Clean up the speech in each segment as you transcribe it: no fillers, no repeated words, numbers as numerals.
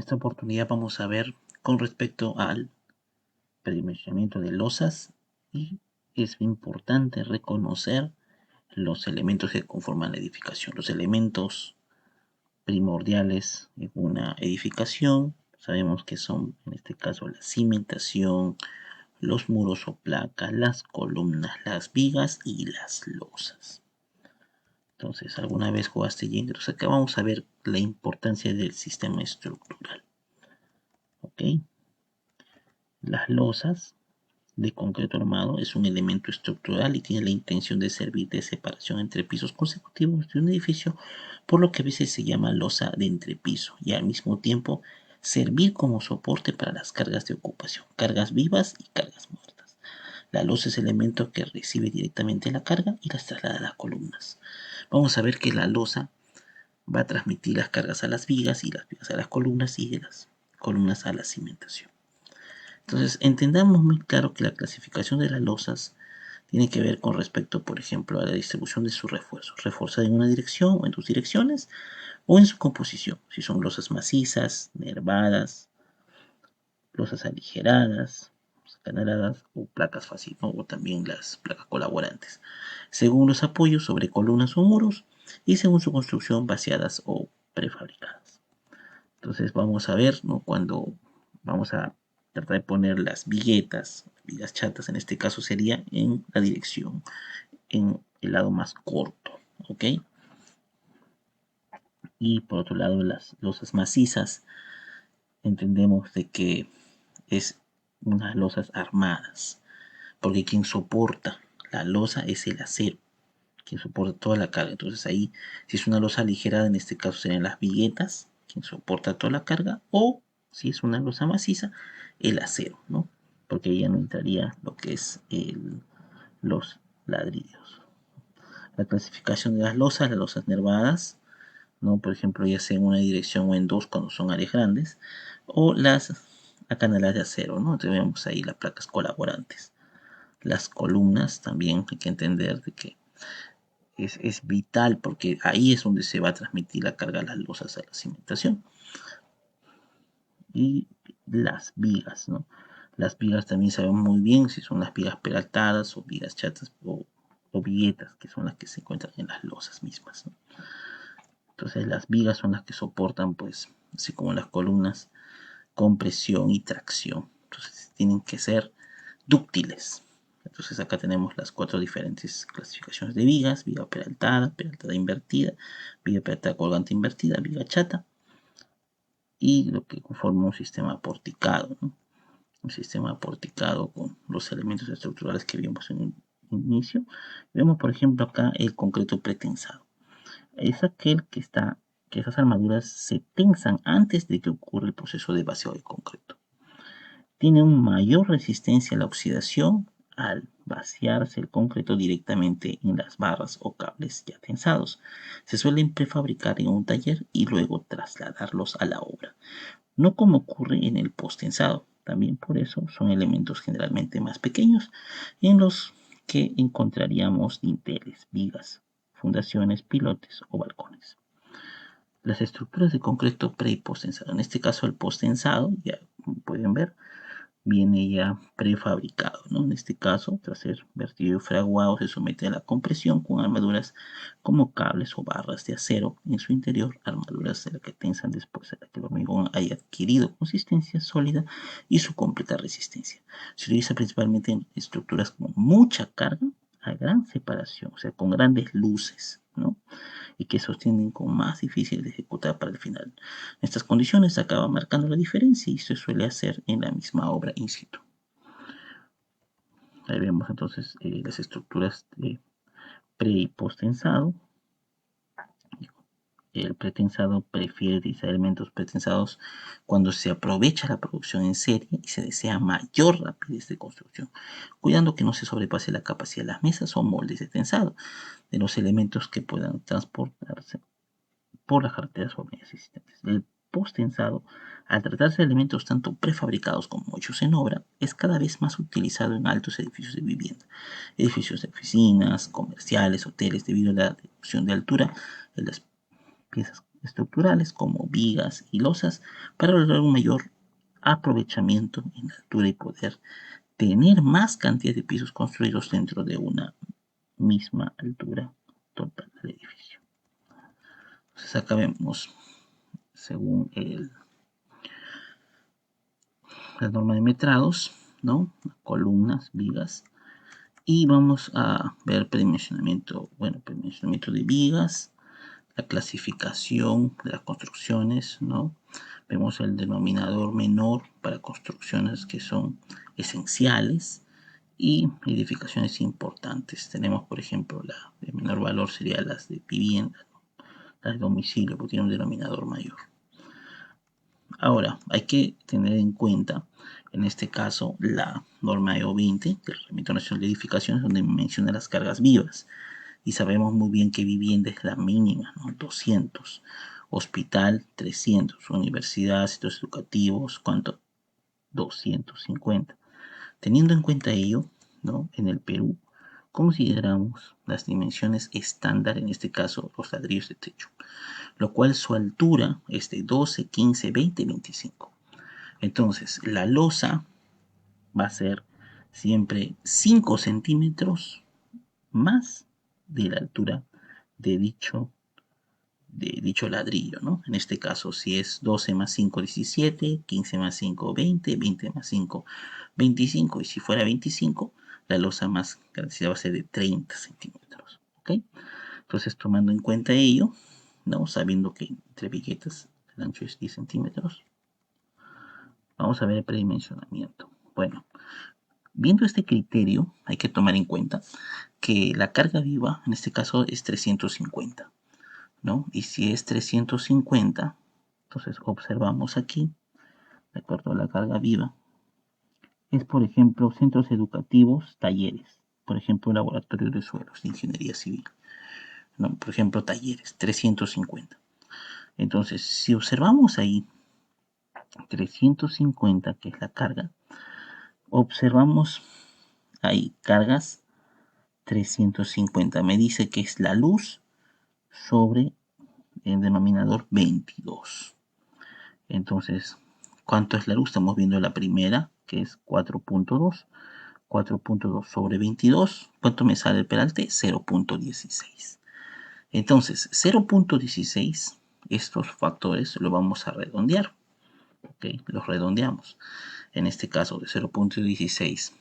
esta oportunidad vamos a ver con respecto al predimensionamiento de losas y es importante reconocer los elementos que conforman la edificación, los elementos primordiales en una edificación. Sabemos que son, en este caso, la cimentación, los muros o placas, las columnas, las vigas y las losas. Entonces, ¿alguna vez jugaste Jenga? Entonces, acá vamos a ver la importancia del sistema estructural. ¿Ok? Las losas de concreto armado es un elemento estructural y tiene la intención de servir de separación entre pisos consecutivos de un edificio, por lo que a veces se llama losa de entrepiso, y al mismo tiempo servir como soporte para las cargas de ocupación, cargas vivas y cargas muertas. La losa es el elemento que recibe directamente la carga y las traslada a las columnas. Vamos a ver que la losa va a transmitir las cargas a las vigas y las vigas a las columnas y de las columnas a la cimentación. Entonces, entendamos muy claro que la clasificación de las losas tiene que ver con respecto, por ejemplo, a la distribución de sus refuerzos, reforzada en una dirección o en dos direcciones, o en su composición, si son losas macizas, nervadas, losas aligeradas, canaladas o placas fáciles, ¿no? O también las placas colaborantes, según los apoyos sobre columnas o muros y según su construcción vaciadas o prefabricadas. Entonces vamos a ver, ¿no? Cuando vamos a tratar de poner las viguetas, vigas chatas en este caso sería en la dirección, en el lado más corto, ¿ok? Y por otro lado las losas macizas, entendemos de que es unas losas armadas, porque quien soporta la losa es el acero, quien soporta toda la carga. Entonces ahí, si es una losa aligerada, en este caso serían las viguetas, quien soporta toda la carga, o si es una losa maciza, el acero, ¿no? Porque ahí ya no entraría lo que es los ladrillos. La clasificación de las losas nervadas, ¿no? Por ejemplo, ya sea en una dirección o en dos cuando son áreas grandes, o las acanaladas de acero, ¿no? Tenemos ahí las placas colaborantes. Las columnas también hay que entender de que es vital porque ahí es donde se va a transmitir la carga de las losas a la cimentación. Y las vigas, ¿no? Las vigas también sabemos muy bien si son las vigas peraltadas o vigas chatas o viguetas, que son las que se encuentran en las losas mismas, ¿no? Entonces las vigas son las que soportan, pues, así como las columnas, compresión y tracción. Entonces tienen que ser dúctiles. Entonces acá tenemos las cuatro diferentes clasificaciones de vigas: viga peraltada, peraltada invertida, viga peraltada colgante invertida, viga chata, y lo que conforma un sistema porticado, ¿no? Un sistema porticado con los elementos estructurales que vimos en un inicio. Vemos, por ejemplo, acá el concreto pretensado. Es aquel que esas armaduras se tensan antes de que ocurra el proceso de vaciado de concreto. Tiene una mayor resistencia a la oxidación al vaciarse el concreto directamente en las barras o cables ya tensados. Se suelen prefabricar en un taller y luego trasladarlos a la obra, no como ocurre en el post-tensado. También por eso son elementos generalmente más pequeños en los que encontraríamos dinteles, vigas, fundaciones, pilotes o balcones. Las estructuras de concreto pre y post-tensado. En este caso el post-tensado, ya pueden ver, viene ya prefabricado, ¿no? En este caso, tras ser vertido y fraguado, se somete a la compresión con armaduras como cables o barras de acero en su interior, armaduras de las que tensan después de que el hormigón haya adquirido consistencia sólida y su completa resistencia. Se utiliza principalmente en estructuras con mucha carga a gran separación, o sea, con grandes luces, ¿no? Y que sostienen con más difícil de ejecutar para el final. En estas condiciones se acaba marcando la diferencia y se suele hacer en la misma obra in situ. Ahí vemos entonces las estructuras de pre y post tensado. El pretensado prefiere utilizar elementos pretensados cuando se aprovecha la producción en serie y se desea mayor rapidez de construcción, cuidando que no se sobrepase la capacidad de las mesas o moldes de tensado de los elementos que puedan transportarse por las carreteras o vías existentes. El post-tensado, al tratarse de elementos tanto prefabricados como hechos en obra, es cada vez más utilizado en altos edificios de vivienda, edificios de oficinas, comerciales, hoteles, debido a la reducción de altura de las piezas estructurales como vigas y losas para lograr un mayor aprovechamiento en la altura y poder tener más cantidad de pisos construidos dentro de una misma altura total del edificio. Entonces acá vemos, según la norma de metrados, ¿no? Columnas, vigas, y vamos a ver predimensionamiento, bueno, predimensionamiento de vigas, la clasificación de las construcciones, ¿no? Vemos el denominador menor para construcciones que son esenciales y edificaciones importantes. Tenemos, por ejemplo, la de menor valor sería las de vivienda, ¿no? Las de domicilio, porque tiene un denominador mayor. Ahora, hay que tener en cuenta, en este caso, la norma EO 20 del Reglamento Nacional de Edificaciones, donde menciona las cargas vivas. Y sabemos muy bien que vivienda es la mínima, ¿no? 200. Hospital, 300. Universidad, centros educativos, ¿cuánto? 250. Teniendo en cuenta ello, ¿no? En el Perú consideramos las dimensiones estándar, en este caso los ladrillos de techo, lo cual su altura es de 12, 15, 20, 25. Entonces, la losa va a ser siempre 5 centímetros más de la altura de dicho ladrillo, ¿no? En este caso, si es 12 más 5, 17, 15 más 5, 20, 20 más 5, 25, y si fuera 25, la losa más grande va a ser de 30 centímetros, ¿ok? Entonces, tomando en cuenta ello, ¿no? Sabiendo que entre viguetas el ancho es 10 centímetros, vamos a ver el predimensionamiento. Bueno, viendo este criterio, hay que tomar en cuenta que la carga viva, en este caso, es 350, ¿no? Y si es 350, entonces observamos aquí, de acuerdo a la carga viva, es por ejemplo centros educativos, talleres, por ejemplo laboratorios de suelos de ingeniería civil, ¿no? Por ejemplo talleres, 350. Entonces, si observamos ahí 350, que es la carga, observamos ahí cargas 350, me dice que es la luz sobre el denominador 22. Entonces, ¿cuánto es la luz? Estamos viendo la primera, que es 4.2. 4.2 sobre 22. ¿Cuánto me sale el peralte? 0.16. Entonces, 0.16, estos factores los vamos a redondear. ¿Ok? Los redondeamos. En este caso, de 0.16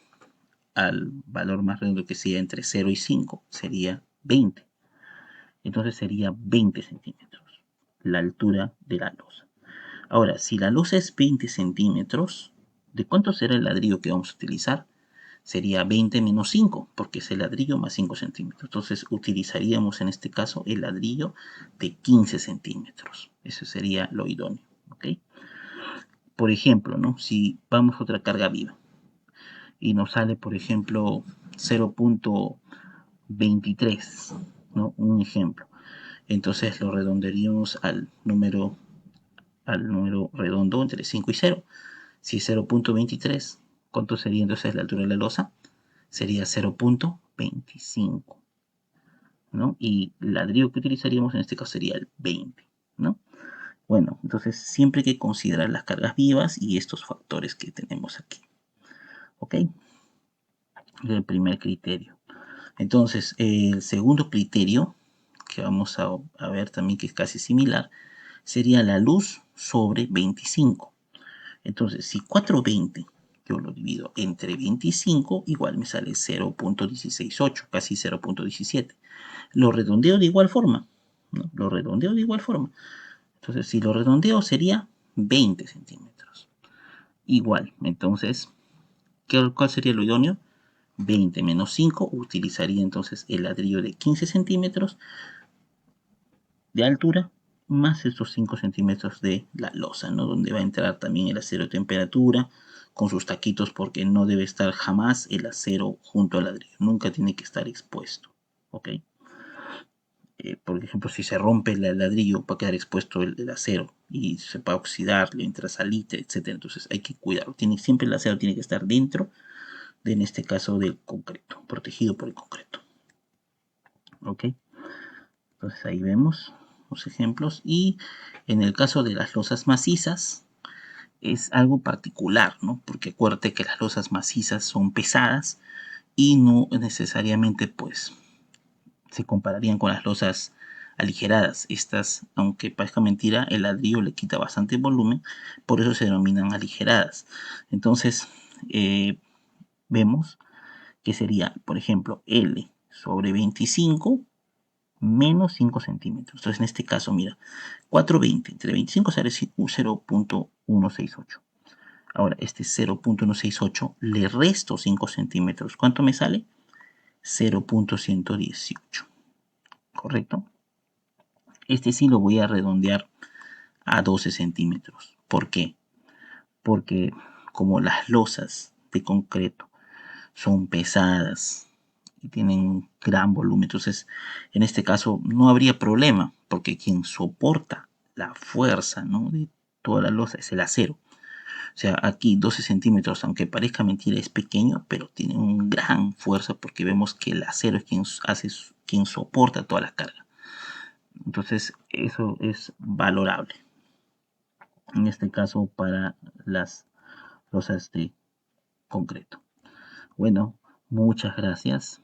al valor más redondo, que sería entre 0 y 5, sería 20. Entonces sería 20 centímetros la altura de la losa. Ahora, si la losa es 20 centímetros, ¿de cuánto será el ladrillo que vamos a utilizar? Sería 20 menos 5, porque es el ladrillo más 5 centímetros. Entonces utilizaríamos en este caso el ladrillo de 15 centímetros. Eso sería lo idóneo. ¿Ok? Por ejemplo, ¿no? Si vamos a otra carga viva y nos sale, por ejemplo, 0.23, ¿no? Un ejemplo. Entonces lo redondearíamos al número redondo entre 5 y 0. Si es 0.23, ¿cuánto sería entonces la altura de la losa? Sería 0.25, ¿no? Y el ladrillo que utilizaríamos en este caso sería el 20, ¿no? Bueno, entonces siempre hay que considerar las cargas vivas y estos factores que tenemos aquí, ¿ok? El primer criterio. Entonces, el segundo criterio, que vamos a ver también que es casi similar, sería la luz sobre 25. Entonces, si 420 yo lo divido entre 25, igual me sale 0.168, casi 0.17. Lo redondeo de igual forma, ¿no? Lo redondeo de igual forma. Entonces, si lo redondeo sería 20 centímetros. Igual, entonces, ¿cuál sería lo idóneo? 20 menos 5, utilizaría entonces el ladrillo de 15 centímetros de altura, más estos 5 centímetros de la losa, ¿no? Donde va a entrar también el acero de temperatura con sus taquitos, porque no debe estar jamás el acero junto al ladrillo, nunca tiene que estar expuesto, ¿ok? Por ejemplo, si se rompe el ladrillo, va a quedar expuesto el acero y se va a oxidar, le entra salite, etc. Entonces hay que cuidarlo. Siempre el acero tiene que estar dentro de, en este caso, del concreto, protegido por el concreto. ¿Ok? Entonces ahí vemos. los ejemplos. Y en el caso de las losas macizas, es algo particular, ¿no? Porque acuérdate que las losas macizas son pesadas y no necesariamente, pues, se compararían con las losas aligeradas. Estas, aunque parezca mentira, el ladrillo le quita bastante volumen, por eso se denominan aligeradas. Entonces, vemos que sería, por ejemplo, L sobre 25 menos 5 centímetros. Entonces, en este caso, mira, 420 entre 25 sale 0.168. Ahora, este 0.168 le resto 5 centímetros. ¿Cuánto me sale? 0.118. ¿Correcto? Este sí lo voy a redondear a 12 centímetros. ¿Por qué? Porque como las losas de concreto son pesadas y tienen gran volumen, entonces en este caso no habría problema, porque quien soporta la fuerza, ¿no?, de toda la losa es el acero. O sea, aquí 12 centímetros, aunque parezca mentira, es pequeño, pero tiene una gran fuerza porque vemos que el acero es quien soporta toda la carga. Entonces, eso es valorable. En este caso, para las losas de concreto. Bueno, muchas gracias.